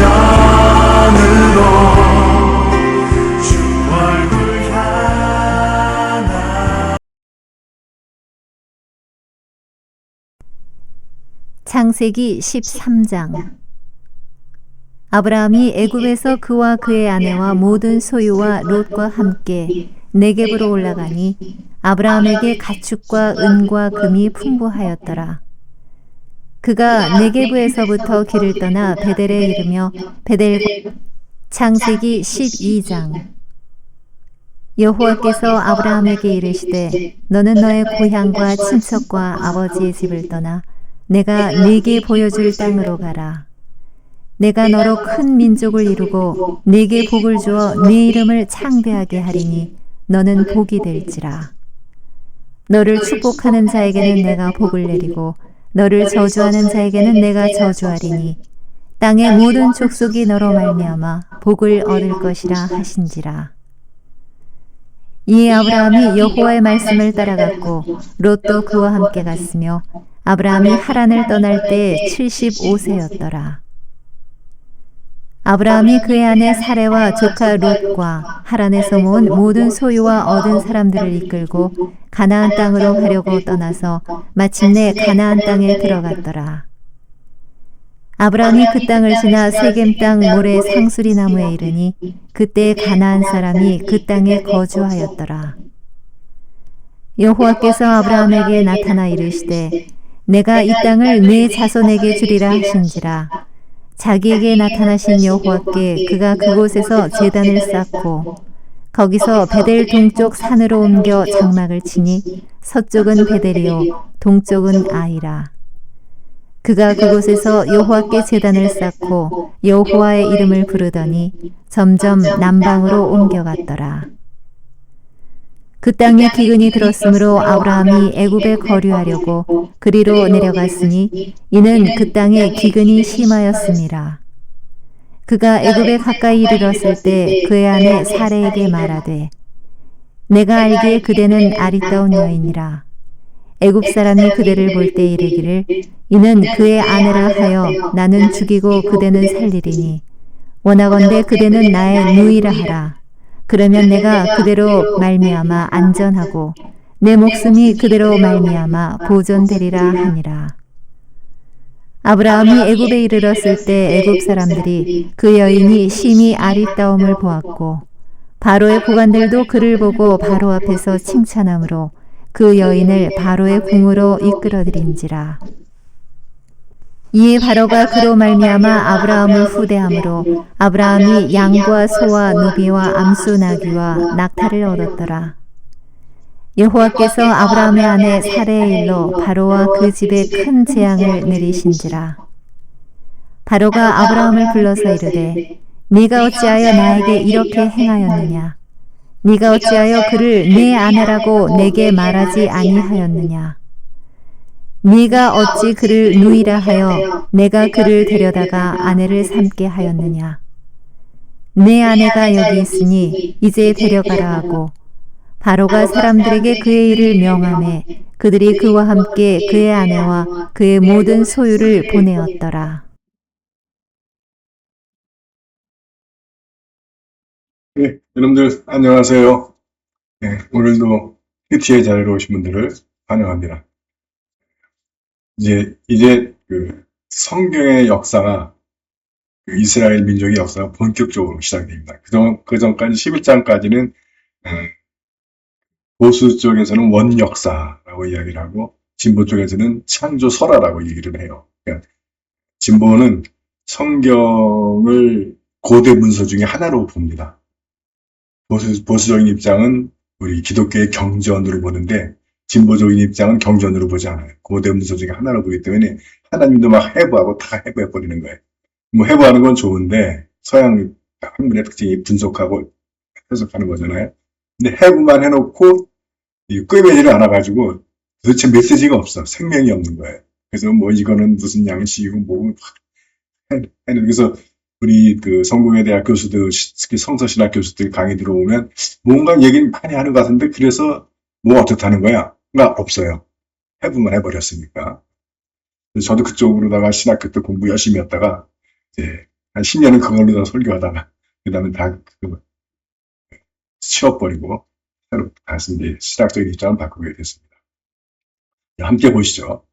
방향으로 주 얼굴 향하. 창세기 13장. 아브라함이 애굽에서 그와 그의 아내와 모든 소유와 롯과 함께 네겝으로 올라가니 아브라함에게 가축과 은과 금이 풍부하였더라. 그가 네겝에서부터 길을 떠나 베델에 이르며 창세기 12장. 여호와께서 아브라함에게 이르시되 너는 너의 고향과 친척과 아버지의 집을 떠나 내가 네게 보여줄 땅으로 가라. 내가 너로 큰 민족을 이루고 네게 복을 주어 네 이름을 창대하게 하리니 너는 복이 될지라. 너를 축복하는 자에게는 내가 복을 내리고 너를 저주하는 자에게는 내가 저주하리니 땅의 모든 족속이 너로 말미암아 복을 얻을 것이라 하신지라. 이에 아브라함이 여호와의 말씀을 따라갔고 롯도 그와 함께 갔으며 아브라함이 하란을 떠날 때 75세였더라. 아브라함이 그의 아내 사레와 조카 롯과 하란에서 모은 모든 소유와 얻은 사람들을 이끌고 가나안 땅으로 가려고 떠나서 마침내 가나안 땅에 들어갔더라. 아브라함이 그 땅을 지나 세겜 땅 모래 상수리 나무에 이르니 그때 가나안 사람이 그 땅에 거주하였더라. 여호와께서 아브라함에게 나타나 이르시되 내가 이 땅을 네 자손에게 주리라 하신지라. 자기에게 나타나신 여호와께 그가 그곳에서 제단을 쌓고 거기서 베델 동쪽 산으로 옮겨 장막을 치니 서쪽은 베델이요 동쪽은 아이라. 그가 그곳에서 여호와께 제단을 쌓고 여호와의 이름을 부르더니 점점 남방으로 옮겨갔더라. 그 땅에 기근이 들었으므로 아브라함이 애굽에 거류하려고 그리로 내려갔으니 이는 그 땅에 기근이 심하였음이라. 그가 애굽에 가까이 이르렀을 때 그의 아내 사레에게 말하되 내가 알기에 그대는 아리따운 여인이라. 애굽 사람이 그대를 볼 때 이르기를 이는 그의 아내라 하여 나는 죽이고 그대는 살리리니 원하건대 그대는 나의 누이라 하라. 그러면 내가 그대로 말미암아 안전하고 내 목숨이 그대로 말미암아 보존되리라 하니라. 아브라함이 애굽에 이르렀을 때 애굽 사람들이 그 여인이 심히 아리따움을 보았고 바로의 보관들도 그를 보고 바로 앞에서 칭찬하므로 그 여인을 바로의 궁으로 이끌어들인지라. 이에 바로가 그로 말미암아 아브라함을 후대함으로 아브라함이 양과 소와 노비와 암수 나귀와 낙타를 얻었더라. 여호와께서 아브라함의 아내 사레의 일로 바로와 그 집에 큰 재앙을 내리신지라. 바로가 아브라함을 불러서 이르되 네가 어찌하여 나에게 이렇게 행하였느냐? 네가 어찌하여 그를 네 아내라고 내게 말하지 아니하였느냐? 네가 어찌 그를 누이라 하여 내가 그를 데려다가 아내를 삼게 하였느냐? 내 아내가 여기 있으니 이제 데려가라 하고 바로가 사람들에게 그의 일을 명하매 그들이 그와 함께 그의 아내와 그의 모든 소유를 보내었더라. 네, 여러분들 안녕하세요. 네, 오늘도 히트의 자리로 오신 분들을 환영합니다. 이제 그 성경의 역사가 이스라엘 민족의 역사가 본격적으로 시작됩니다. 그 전까지 11장까지는 보수 쪽에서는 원역사라고 이야기를 하고 진보 쪽에서는 창조설화라고 얘기를 해요. 그러니까 진보는 성경을 고대 문서 중에 하나로 봅니다. 보수적인 입장은 우리 기독교의 경전으로 보는데 진보적인 입장은 경전으로 보지 않아요. 고대 문서 중에 하나로 보기 때문에 하나님도 막 해부하고 다 해부해버리는 거예요. 뭐 해부하는 건 좋은데 서양 학문의 특징이 분석하고 해석하는 거잖아요. 근데 해부만 해놓고 꿰매지를 않아가지고 도대체 메시지가 없어. 생명이 없는 거예요. 그래서 뭐 이거는 무슨 양식이고 뭐 그래서 우리 그 성공회대학 교수들, 특히 성서신학 교수들 강의 들어오면 뭔가 얘기를 많이 하는 것 같은데 그래서 뭐 어떻다는 거야? 가 없어요. 해부만 해버렸으니까. 그래서 저도 그쪽으로다가 신학교 때 공부 열심히 했다가, 이제, 한 10년은 그걸로 다 설교하다가, 그 다음에 다, 치워버리고, 새로 다시 이제 신학적인 입장을 바꾸게 됐습니다. 함께 보시죠.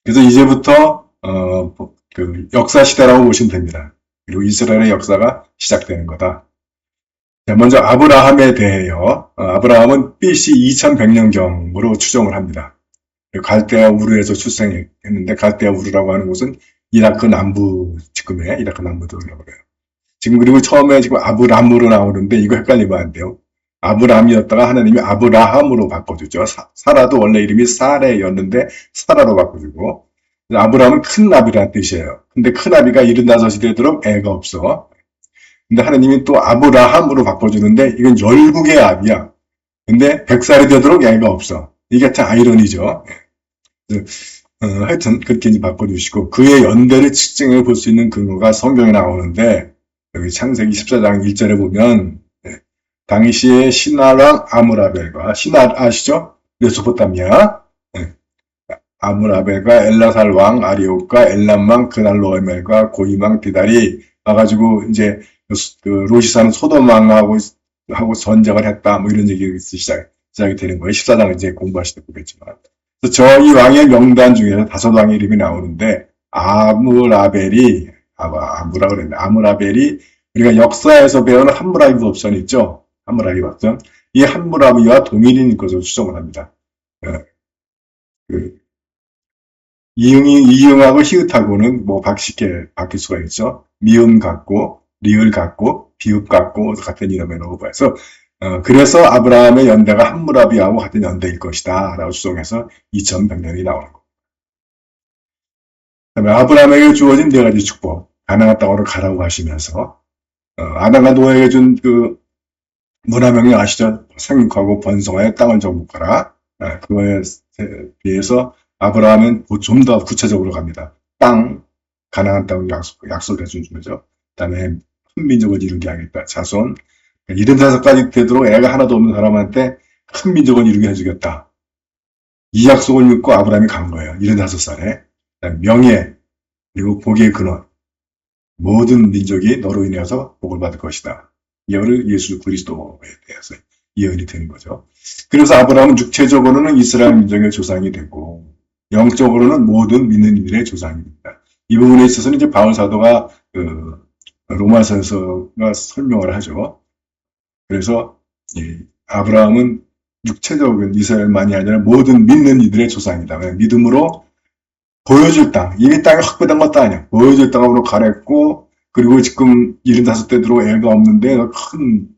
그래서 이제부터, 그 역사 시대라고 보시면 됩니다. 그리고 이스라엘의 역사가 시작되는 거다. 자, 먼저 아브라함에 대해요. 아브라함은 BC 2100년경으로 추정을 합니다. 갈대아 우르에서 출생했는데, 갈대아 우르라고 하는 곳은 이라크 남부, 지금의 이라크 남부도라고 그래요. 지금 그리고 처음에 지금 아브람으로 나오는데 이거 헷갈리면 안 돼요. 아브람이었다가 하나님이 아브라함으로 바꿔주죠. 사라도 원래 이름이 사레였는데 사라로 바꿔주고, 아브라함은 큰 나비라는 뜻이에요. 근데 큰 나비가 75이 되도록 애가 없어. 근데 하나님이 또 아브라함으로 바꿔주는데 이건 열국의 아비야. 근데 100살이 되도록 애가 없어. 이게 참 아이러니죠. 하여튼 그렇게 이제 바꿔주시고, 그의 연대를 측정해 볼 수 있는 근거가 성경에 나오는데, 여기 창세기 14장 1절에 보면, 당시에 신하랑 아므라벨과, 신하 아시죠? 메소포타미아. 아므라벨과 엘라살 왕 아리옥과 엘람 왕 그날로에멜과 고임 왕 디달이 와가지고 이제 그 로시사는 소돔 왕하고 전쟁을 했다. 뭐 이런 얘기 시작이 되는 거예요. 14장 이제 공부하실 때 보겠지만. 저 이 왕의 명단 중에서 5왕의 이름이 나오는데, 아므라벨이, 아무라 그랬네. 아므라벨이, 우리가 역사에서 배우는 함무라비 법선 있죠? 함무라비 법선. 이 함무라비와 동일인 것으로 추정을 합니다. 이응하고 히읗하고는 뭐 바뀔 수가 있죠. 미음 같고, 리을 같고, 비읍 같고, 같은 이름으로 봐서, 그래서 아브라함의 연대가 함무라비하고 같은 연대일 것이다. 라고 추정해서 2100년이 나오는 겁니다. 그다음에 아브라함에게 주어진 4가지 축복. 가나안 땅으로 가라고 하시면서, 아담과 노아에게 준 그 문화명령 아시죠? 생육하고 번성하여 땅을 정복하라. 그거에 비해서 아브라함은 좀 더 구체적으로 갑니다. 가나안 땅을 약속해 준 거죠. 그다음에 큰 민족을 이루게 하겠다. 자손. 75까지 되도록 애가 하나도 없는 사람한테 큰 민족을 이루게 해주겠다. 이 약속을 믿고 아브라함이 간 거예요. 75살에. 명예, 그리고 복의 근원. 모든 민족이 너로 인해서 복을 받을 것이다. 이거를 예수 그리스도에 대해서 예언이 되는 거죠. 그래서 아브라함은 육체적으로는 이스라엘 민족의 조상이 되고, 영적으로는 모든 믿는 이들의 조상입니다. 이 부분에 있어서는 이제 바울 사도가 로마서에서가 설명을 하죠. 그래서 아브라함은 육체적인 이스라엘만이 아니라 모든 믿는 이들의 조상이다. 믿음으로 보여줄 땅, 이미 땅이 확보된 것도 아니야. 보여줄 땅으로 가랬고, 그리고 지금 75대 들어 애가 없는데 큰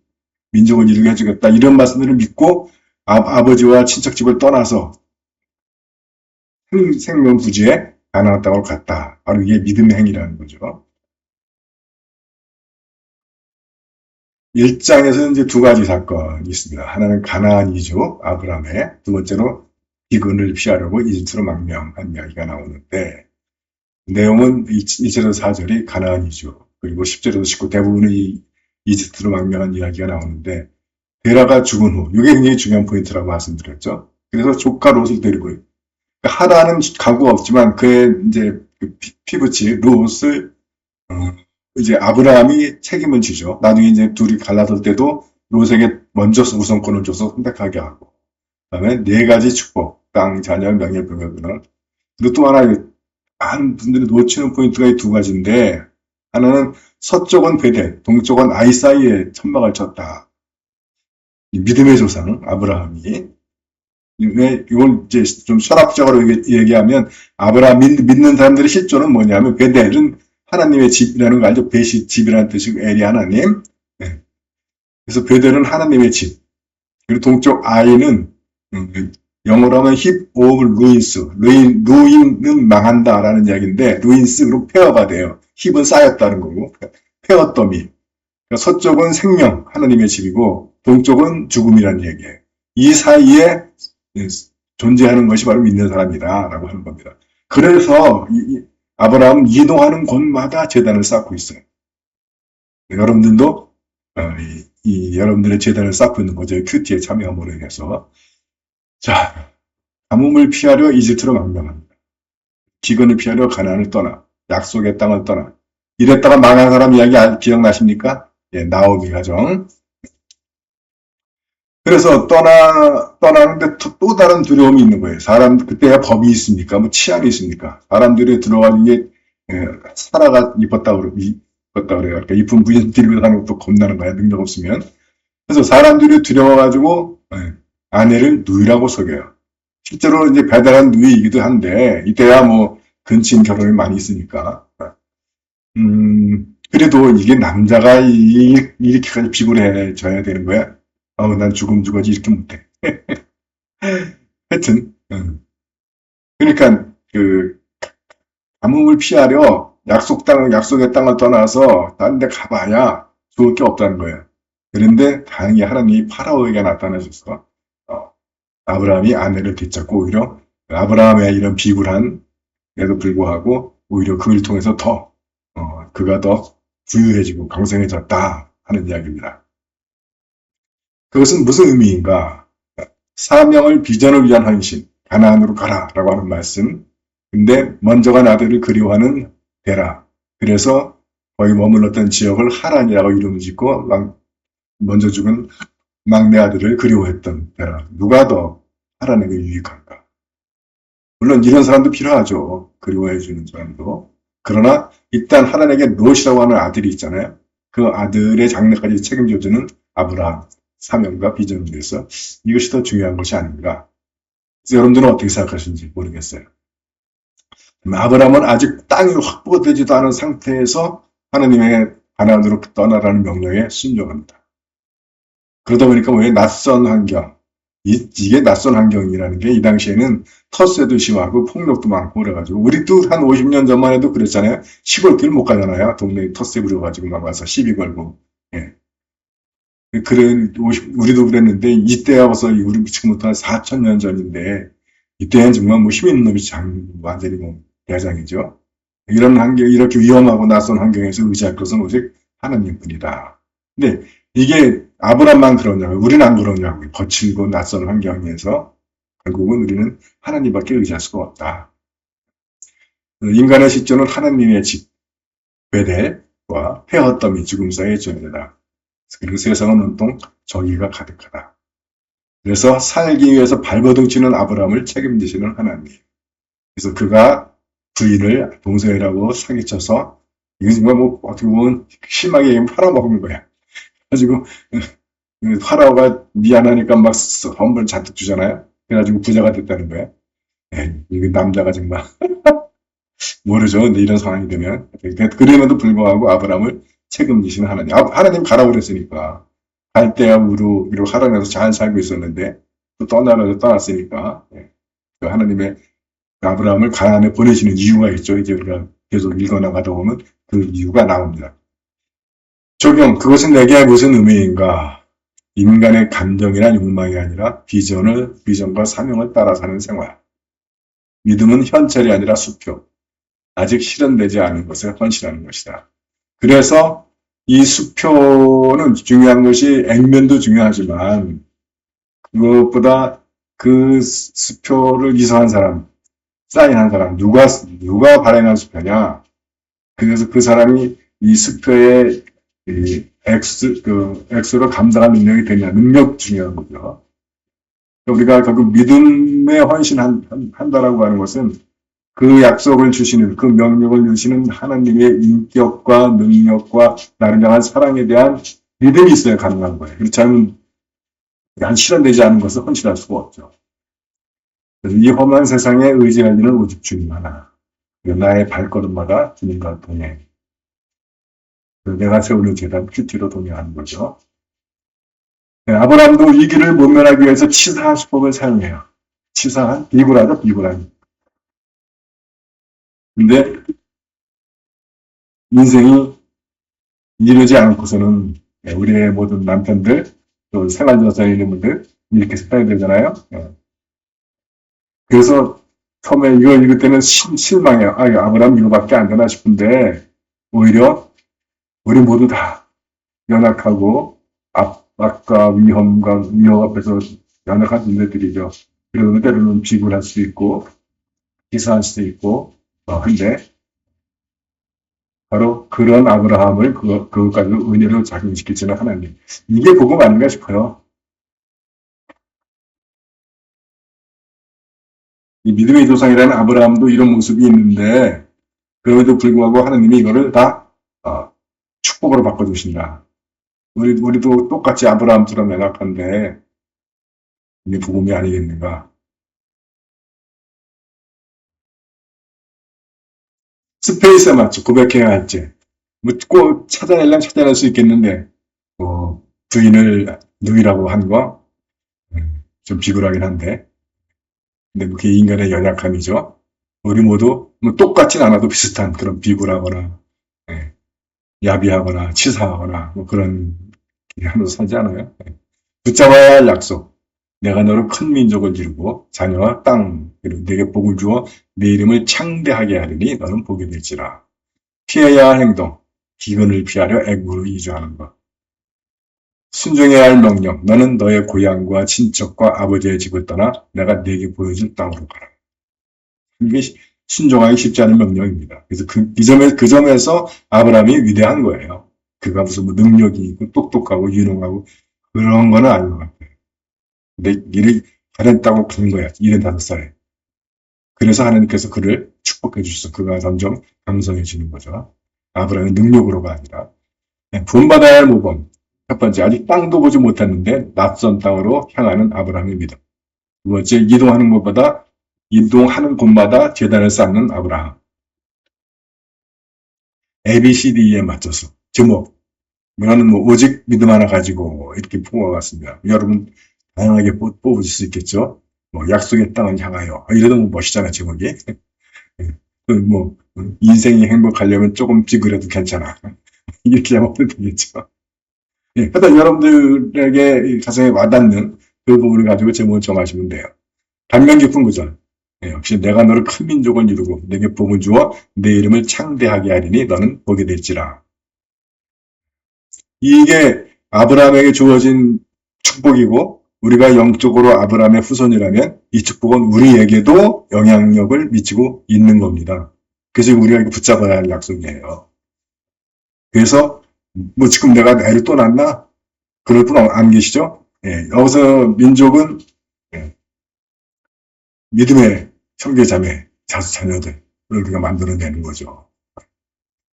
민족을 이루게 해주겠다. 이런 말씀들을 믿고 아버지와 친척집을 떠나서 생명부지에 가나안 땅으로 갔다. 바로 이게 믿음의 행위라는 거죠. 1장에서는 이제 2가지 사건이 있습니다. 하나는 가나안 이주, 아브라함의, 두 번째로 비근을 피하려고 이집트로 망명한 이야기가 나오는데, 내용은 1절에서 4절이 가나안 이주, 그리고 10절에서 19 대부분의 이집트로 망명한 이야기가 나오는데, 데라가 죽은 후, 이게 굉장히 중요한 포인트라고 말씀드렸죠. 그래서 조카 롯을 데리고, 하라는 가구가 없지만 그의 이제 피부치 롯을 이제 아브라함이 책임을 지죠. 나중에 이제 둘이 갈라설 때도 롯에게 먼저 우선권을 줘서 선택하게 하고, 그다음에 4가지 축복, 땅, 자녀, 명예, 병역을. 그리고 또 하나 많은 분들이 놓치는 포인트가 이 2가지인데, 하나는 서쪽은 베델, 동쪽은 아이 사이에 천막을 쳤다. 믿음의 조상 아브라함이. 이걸 이제 좀 철학적으로 얘기하면, 아브라함 믿는 사람들의 실존은 뭐냐면, 베델은 하나님의 집이라는 거 알죠? 베시 집이라는 뜻이고, 엘이 하나님. 그래서 베델은 하나님의 집. 그리고 동쪽 아이는, 영어로 하면 힙 오브 루인스. 루인은 망한다라는 이야기인데, 루인스로 폐허가 돼요. 힙은 쌓였다는 거고, 폐허 더미. 그러니까 서쪽은 생명, 하나님의 집이고, 동쪽은 죽음이라는 얘기예요. 이 사이에 존재하는 것이 바로 믿는 사람이다 라고 하는 겁니다. 그래서 아브라함은 이동하는 곳마다 제단을 쌓고 있어요. 여러분들도 여러분들의 제단을 쌓고 있는 거죠. 큐티에 참여함으로 인해서. 자, 가뭄을 피하려 이집트로 망명합니다. 기근을 피하려 가나안을 떠나 약속의 땅을 떠나 이랬다가 망한 사람 이야기 기억나십니까? 예, 나오미 가정. 그래서 떠나는데 또 다른 두려움이 있는 거예요. 그때야 법이 있습니까? 뭐 치안이 있습니까? 사람들이 들어가는 게, 사라가 이뻤다 그래요. 그러니까 이쁜 부인 들고 가는 것도 겁나는 거야. 능력 없으면. 그래서 사람들이 두려워가지고, 아내를 누이라고 속여요. 실제로 이제 배달한 누이이기도 한데, 이때야 뭐, 근친 결혼이 많이 있으니까. 그래도 이게 남자가 이렇게까지 비굴해져야 되는 거야? 난 죽어지 이렇게 못해. 하여튼, 그러니까, 가뭄을 피하려 약속의 땅을 떠나서 다른 데 가봐야 좋을 게 없다는 거예요. 그런데 다행히 하나님이 파라오에게 나타나셔서, 아브라함이 아내를 되찾고 오히려 아브라함의 이런 비굴한 에도 불구하고 오히려 그를 통해서 그가 더 부유해지고 강성해졌다 하는 이야기입니다. 그것은 무슨 의미인가? 사명을 비전을 위한 헌신, 가나안으로 가라라고 하는 말씀. 근데 먼저 간 아들을 그리워하는 데라. 그래서 거기 머물렀던 지역을 하란이라고 이름을 짓고 먼저 죽은 막내 아들을 그리워했던 데라. 누가 더 하란에게 유익한가? 물론 이런 사람도 필요하죠. 그리워해주는 사람도. 그러나 일단 하란에게 롯이라고 하는 아들이 있잖아요. 그 아들의 장래까지 책임져주는 아브라함. 사명과 비전을 위해서 이것이 더 중요한 것이 아닌가. 그래서 여러분들은 어떻게 생각하시는지 모르겠어요. 아브라함은 아직 땅이 확보되지도 않은 상태에서 하나님의 가나안으로 떠나라는 명령에 순종합니다. 그러다 보니까 왜 낯선 환경, 이게 낯선 환경이라는 게 이 당시에는 텃세도 심하고 폭력도 많고 그래가지고 우리도 한 50년 전만 해도 그랬잖아요. 시골 길 못 가잖아요. 동네에 텃세 부려가지고 막 와서 시비 걸고. 예. 우리도 그랬는데, 이때야 벌써, 우리 지금부터 한 4,000년 전인데, 이때는 정말 뭐 힘 있는 놈이 완전히 뭐, 대장이죠. 이런 환경, 이렇게 위험하고 낯선 환경에서 의지할 것은 오직 하나님 뿐이다. 근데 이게 아브라함만 그러냐고, 우리는 안 그러냐고, 거칠고 낯선 환경에서 결국은 우리는 하나님밖에 의지할 수가 없다. 인간의 시조는 하나님의 집, 베델과 헤어덤이 죽음 사이의 존재다. 그리고 세상은 온통 정의가 가득하다. 그래서 살기 위해서 발버둥 치는 아브라함을 책임지시는 하나님. 그래서 그가 부인을 동생이라고 사기쳐서 이거 정말 뭐 어떻게 보면 심하게 얘기하면 팔아먹는 거야. 그래가지고 파라오가 미안하니까 막 헌물 잔뜩 주잖아요. 그래가지고 부자가 됐다는 거야. 이거 남자가 정말 모르죠. 근데 이런 상황이 되면 그럼에도 불구하고 아브라함을 책임지시는 하나님. 하나님 가라고 그랬으니까. 갈대아우로 하란에서 잘 살고 있었는데 또 떠났으니까 그 하나님의 아브라함을 가나안에 보내시는 이유가 있죠. 이제 우리가 계속 읽어나가다 보면 그 이유가 나옵니다. 적용, 그것은 내게 무슨 의미인가? 인간의 감정이나 욕망이 아니라 비전과 사명을 따라 사는 생활. 믿음은 현찰이 아니라 수표. 아직 실현되지 않은 것에 헌신하는 것이다. 그래서 이 수표는 중요한 것이 액면도 중요하지만 그것보다 그 수표를 이사한 사람, 사인한 사람, 누가 발행한 수표냐? 그래서 그 사람이 이 수표의 X를 감당할 능력이 되냐? 능력 중요한 거죠. 우리가 결국 믿음에 헌신한다라고 하는 것은 그 약속을 주시는, 그 명령을 주시는 하나님의 인격과 능력과 나를 향한 사랑에 대한 믿음이 있어야 가능한 거예요. 그렇지 않으면 실현되지 않은 것을 헌신할 수가 없죠. 그래서 이 험한 세상에 의지할 일은 오직 주님 하나. 나의 발걸음마다 주님과 동행. 내가 세우는 재단 큐티로 동행하는 거죠. 아브라함도 이 길을 모면하기 위해서 치사한 수법을 사용해요. 치사한? 비굴하죠? 비굴한. 근데 인생이 이러지 않고서는 우리의 모든 남편들, 또 생활전선에 있는 분들 이렇게 살아야 되잖아요. 그래서 처음에 이거 읽을 때는 실망해요. 아브라함 이거밖에 안 되나 싶은데 오히려 우리 모두 다 연약하고 압박과 위험 앞에서 연약한 존재들이죠. 그리고 때로는 비굴할 수도 있고, 기사할 수도 있고, 한데, 바로 그런 아브라함을 그것까지 은혜로 작용시키지는 하나님. 이게 복음 아닌가 싶어요. 이 믿음의 조상이라는 아브라함도 이런 모습이 있는데, 그럼에도 불구하고 하나님이 이거를 다 축복으로 바꿔주신다. 우리도 똑같이 아브라함처럼 연약한데, 이게 복음이 아니겠는가. 스페이스에 맞춰 고백해야 할지. 뭐, 꼭 찾아내려면 찾아낼 수 있겠는데, 부인을 누이라고 한 거, 좀 비굴하긴 한데, 근데 그게 인간의 연약함이죠. 우리 모두 뭐 똑같진 않아도 비슷한 그런 비굴하거나, 예, 야비하거나, 치사하거나, 뭐 그런, 하면서 살지 않아요? 예. 붙잡아야 할 약속. 내가 너를 큰 민족을 이루고 자녀와 땅 그리고 내게 복을 주어 내 이름을 창대하게 하리니 너는 복이 될지라. 피해야 할 행동. 기근을 피하려 애국으로 이주하는 것. 순종해야 할 명령. 너는 너의 고향과 친척과 아버지의 집을 떠나 내가 네게 보여줄 땅으로 가라. 이게 순종하기 쉽지 않은 명령입니다. 그래서 그 점에서 아브라함이 위대한 거예요. 그가 무슨 뭐 능력이 있고 똑똑하고 유능하고 그런 거는 아닌 것 같아요. 근데 일을 잘했다고 간 거야. 75살에. 그래서 하나님께서 그를 축복해 주셔서 그가 점점 강성해지는 거죠. 아브라함의 능력으로가 아니라. 본받아야 할 모범. 첫 번째, 아직 땅도 보지 못했는데 낯선 땅으로 향하는 아브라함의 믿음. 두 번째, 이동하는 곳마다 제단을 쌓는 아브라함. ABCD에 맞춰서 제목. 나는 뭐 오직 믿음 하나 가지고 이렇게 뽑아봤습니다. 여러분 다양하게 뽑으실 수 있겠죠. 뭐 약속의 땅을 향하여 이래도 뭐 멋있잖아 제목이. 뭐 인생이 행복하려면 조금 비그래도 괜찮아. 이렇게 하면 되겠죠. 하여튼 여러분들에게 가슴에 와닿는 그 부분을 가지고 제목을 정하시면 돼요. 감명 깊은 구절. 역시 내가 너를 큰 민족을 이루고 내게 복을 주어 내 이름을 창대하게 하리니 너는 복이 될지라. 이게 아브라함에게 주어진 축복이고 우리가 영적으로 아브라함의 후손이라면 이 축복은 우리에게도 영향력을 미치고 있는 겁니다. 그래서 우리가 이거 붙잡아야 할 약속이에요. 그래서 뭐 지금 내가 애를 또 낳나? 그럴 분 안 계시죠? 여기서 민족은 믿음의 형제자매, 자녀들을 우리가 만들어내는 거죠.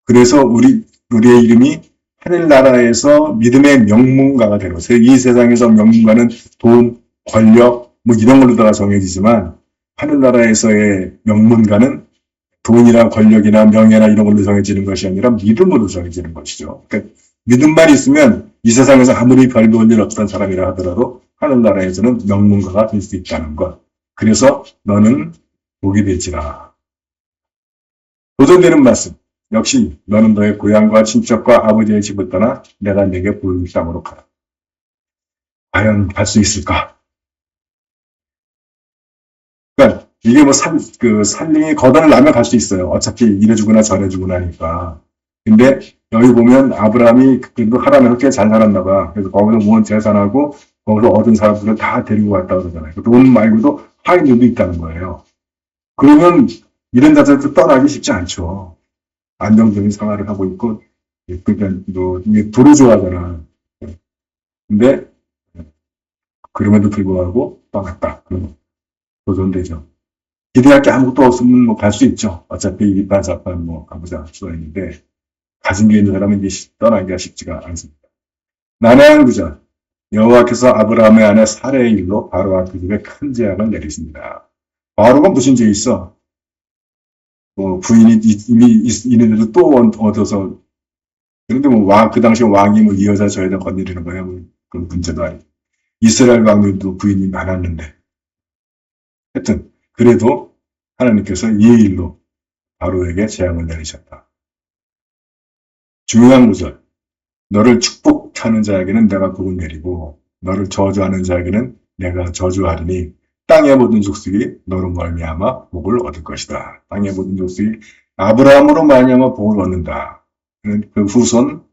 그래서 우리의 이름이 하늘나라에서 믿음의 명문가가 되는 거죠. 이 세상에서 명문가는 돈, 권력, 뭐 이런 걸로다가 정해지지만 하늘나라에서의 명문가는 돈이나 권력이나 명예나 이런 걸로 정해지는 것이 아니라 믿음으로 정해지는 것이죠. 그러니까 믿음만 있으면 이 세상에서 아무리 별 볼 일 없던 사람이라 하더라도 하늘나라에서는 명문가가 될 수 있다는 것. 그래서 너는 복이 될지라. 도전되는 말씀. 역시 너는 너의 고향과 친척과 아버지의 집을 떠나 내가 네게 보여줄 땅으로 가라. 과연 갈 수 있을까? 그러니까 이게 뭐 산링이 거단을 나면 갈 수 있어요. 어차피 이래주거나 저래주거나 하니까. 근데 여기 보면 아브라함이 그래도 하나님을 꽤 잘 살았나 봐. 그래서 거기서 모은 재산하고 거기서 얻은 사람들을 다 데리고 갔다 그러잖아요. 돈 말고도 하인들도 있다는 거예요. 그러면 이런 자세도 떠나기 쉽지 않죠. 안정적인 생활을 하고 있고, 그러니까 이게 불을 좋아하잖아. 근데 그럼에도 불구하고 떠났다. 그러면 도전되죠. 기대할 게 아무것도 없으면 뭐 갈 수 있죠. 어차피 이판사판 뭐 가보자 수가 있는데 가진 게 있는 사람은 이제 떠나기가 쉽지가 않습니다. 난해한 구절. 여호와께서 아브라함의 아내 사레의 일로 바로와 그 집에 큰 재앙을 내리십니다. 바로가 무슨 죄 있어? 부인이 이미 있는데도 또 얻어서 그런데 그 당시 왕이 이 여자 저 여자 건드리는 거야. 그런 문제도 아니고. 이스라엘 왕들도 부인이 많았는데. 하여튼, 그래도 하나님께서 이 일로 바로에게 재앙을 내리셨다. 중요한 구절. 너를 축복하는 자에게는 내가 복을 내리고, 너를 저주하는 자에게는 내가 저주하리니, 땅의 모든 족속이 너로 말미암아 복을 얻을 것이다. 땅의 모든 족속이 아브라함으로 말미암아 복을 얻는다. 그 후손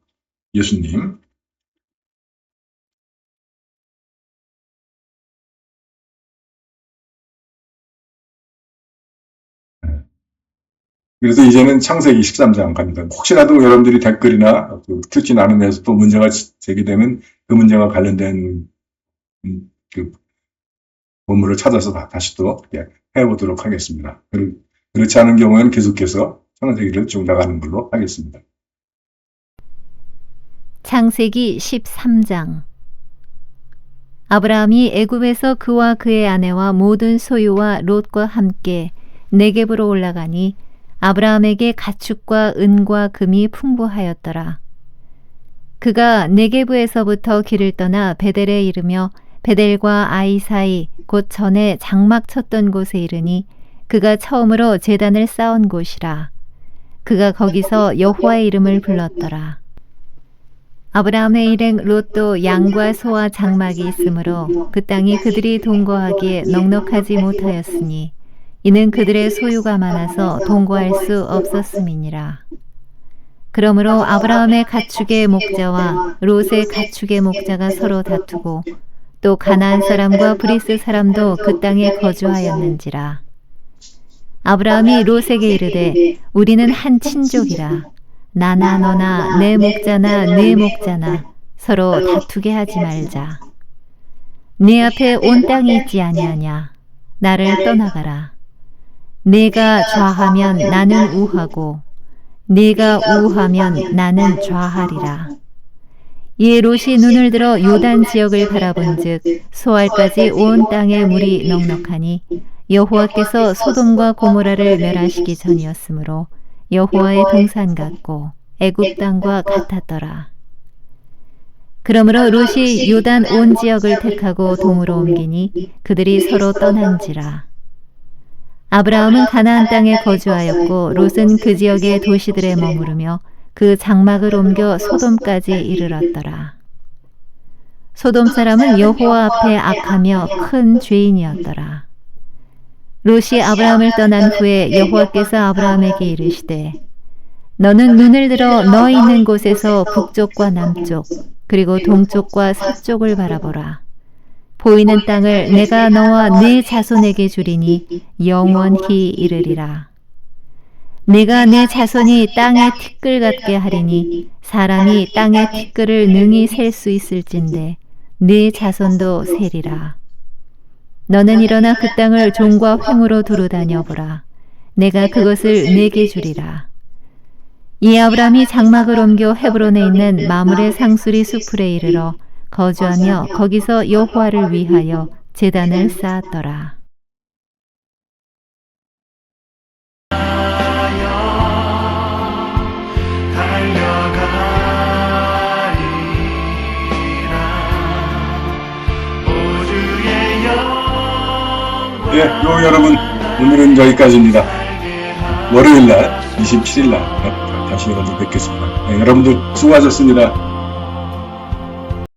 예수님. 그래서 이제는 창세기 13장 갑니다. 혹시라도 여러분들이 댓글이나 큐티 나눔에서 또 문제가 제기되면 그 문제와 관련된 그 본문을 찾아서 다시 또 해보도록 하겠습니다. 그렇지 않은 경우에는 계속해서 창세기를 쭉 나가는 걸로 하겠습니다. 창세기 13장. 아브라함이 애굽에서 그와 그의 아내와 모든 소유와 롯과 함께 네겝으로 올라가니 아브라함에게 가축과 은과 금이 풍부하였더라. 그가 네겝에서부터 길을 떠나 베델에 이르며 베델과 아이 사이 곧 전에 장막 쳤던 곳에 이르니 그가 처음으로 제단을 쌓은 곳이라. 그가 거기서 여호와의 이름을 불렀더라. 아브라함의 일행 롯도 양과 소와 장막이 있으므로 그 땅이 그들이 동거하기에 넉넉하지 못하였으니 이는 그들의 소유가 많아서 동거할 수 없었음이니라. 그러므로 아브라함의 가축의 목자와 롯의 가축의 목자가 서로 다투고 또 가나안 사람과 브리스 사람도 그 땅에 거주하였는지라. 아브라함이 롯에게 이르되 우리는 한 친족이라. 나나 너나 내 목자나 네 목자나 서로 다투게 하지 말자. 네 앞에 온 땅이 있지 아니하냐. 나를 떠나가라. 네가 좌하면 나는 우하고 네가 우하면 나는 좌하리라. 이에 롯이 눈을 들어 요단 지역을 바라본즉 소알까지 온 땅에 물이 넉넉하니 여호와께서 소돔과 고모라를 멸하시기 전이었으므로 여호와의 동산 같고 애굽 땅과 같았더라. 그러므로 롯이 요단 온 지역을 택하고 동으로 옮기니 그들이 서로 떠난지라. 아브라함은 가나안 땅에 거주하였고 롯은 그 지역의 도시들에 머무르며 그 장막을 옮겨 소돔까지 이르렀더라. 소돔 사람은 여호와 앞에 악하며 큰 죄인이었더라. 롯이 아브라함을 떠난 후에 여호와께서 아브라함에게 이르시되 너는 눈을 들어 너 있는 곳에서 북쪽과 남쪽 그리고 동쪽과 서쪽을 바라보라. 보이는 땅을 내가 너와 네 자손에게 주리니 영원히 이르리라. 내가 내 자손이 땅의 티끌 같게 하리니 사람이 땅의 티끌을 능히 셀 수 있을진데 네 자손도 세리라. 너는 일어나 그 땅을 종과 횡으로 두루 다녀보라. 내가 그것을 내게 주리라. 이 아브라함이 장막을 옮겨 헤브론에 있는 마므레 상수리 수풀에 이르러 거주하며 거기서 여호와를 위하여 제단을 쌓았더라. 예, 여러분, 오늘은 여기까지입니다. 월요일날, 27일날 다시 여러분 뵙겠습니다. 네, 여러분들 수고하셨습니다.